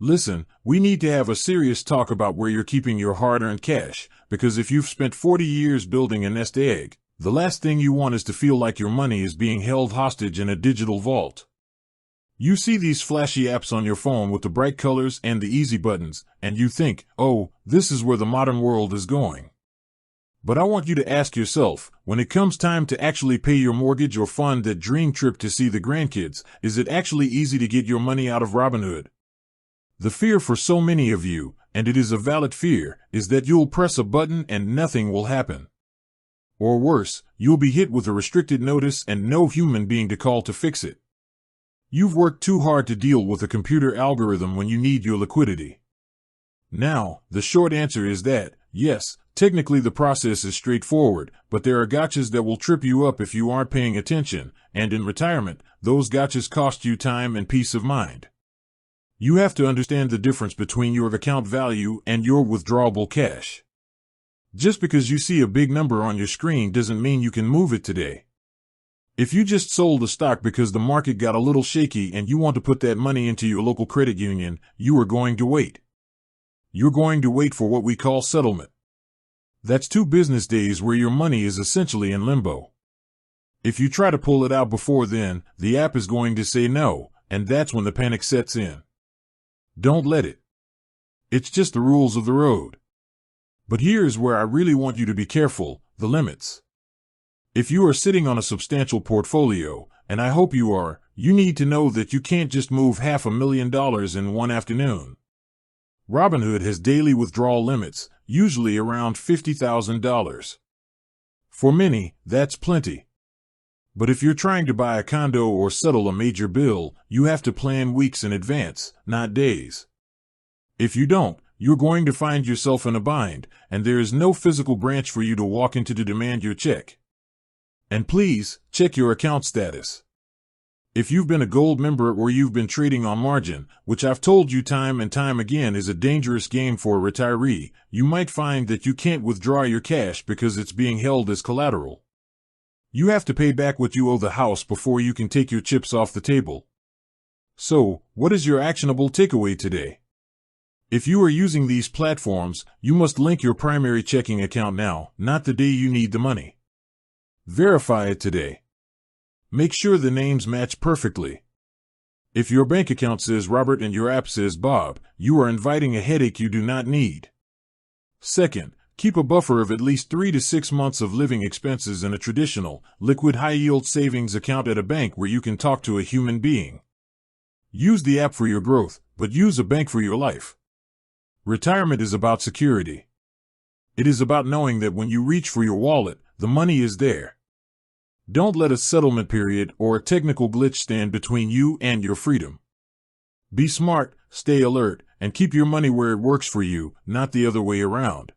Listen, we need to have a serious talk about where you're keeping your hard-earned cash, because if you've spent 40 years building a nest egg, the last thing you want is to feel like your money is being held hostage in a digital vault. You see these flashy apps on your phone with the bright colors and the easy buttons, and you think, oh, this is where the modern world is going. But I want you to ask yourself, when it comes time to actually pay your mortgage or fund that dream trip to see the grandkids, is it actually easy to get your money out of Robinhood? The fear for so many of you, and it is a valid fear, is that you'll press a button and nothing will happen. Or worse, you'll be hit with a restricted notice and no human being to call to fix it. You've worked too hard to deal with a computer algorithm when you need your liquidity. Now, the short answer is that, yes, technically the process is straightforward, but there are gotchas that will trip you up if you aren't paying attention, and in retirement, those gotchas cost you time and peace of mind. You have to understand the difference between your account value and your withdrawable cash. Just because you see a big number on your screen doesn't mean you can move it today. If you just sold a stock because the market got a little shaky and you want to put that money into your local credit union, you are going to wait. You're going to wait for what we call settlement. That's 2 business days where your money is essentially in limbo. If you try to pull it out before then, the app is going to say no, and that's when the panic sets in. Don't let it. It's just the rules of the road. But here's where I really want you to be careful, the limits. If you are sitting on a substantial portfolio, and I hope you are, you need to know that you can't just move $500,000 in one afternoon. Robinhood has daily withdrawal limits, usually around $50,000. For many, that's plenty. But if you're trying to buy a condo or settle a major bill, you have to plan weeks in advance, not days. If you don't, you're going to find yourself in a bind, and there is no physical branch for you to walk into to demand your check. And please, check your account status. If you've been a gold member or you've been trading on margin, which I've told you time and time again is a dangerous game for a retiree, you might find that you can't withdraw your cash because it's being held as collateral. You have to pay back what you owe the house before you can take your chips off the table. So, what is your actionable takeaway today? If you are using these platforms, you must link your primary checking account now, not the day you need the money. Verify it today. Make sure the names match perfectly. If your bank account says Robert and your app says Bob, you are inviting a headache you do not need. Second, keep a buffer of at least 3 to 6 months of living expenses in a traditional, liquid high-yield savings account at a bank where you can talk to a human being. Use the app for your growth, but use a bank for your life. Retirement is about security. It is about knowing that when you reach for your wallet, the money is there. Don't let a settlement period or a technical glitch stand between you and your freedom. Be smart, stay alert, and keep your money where it works for you, not the other way around.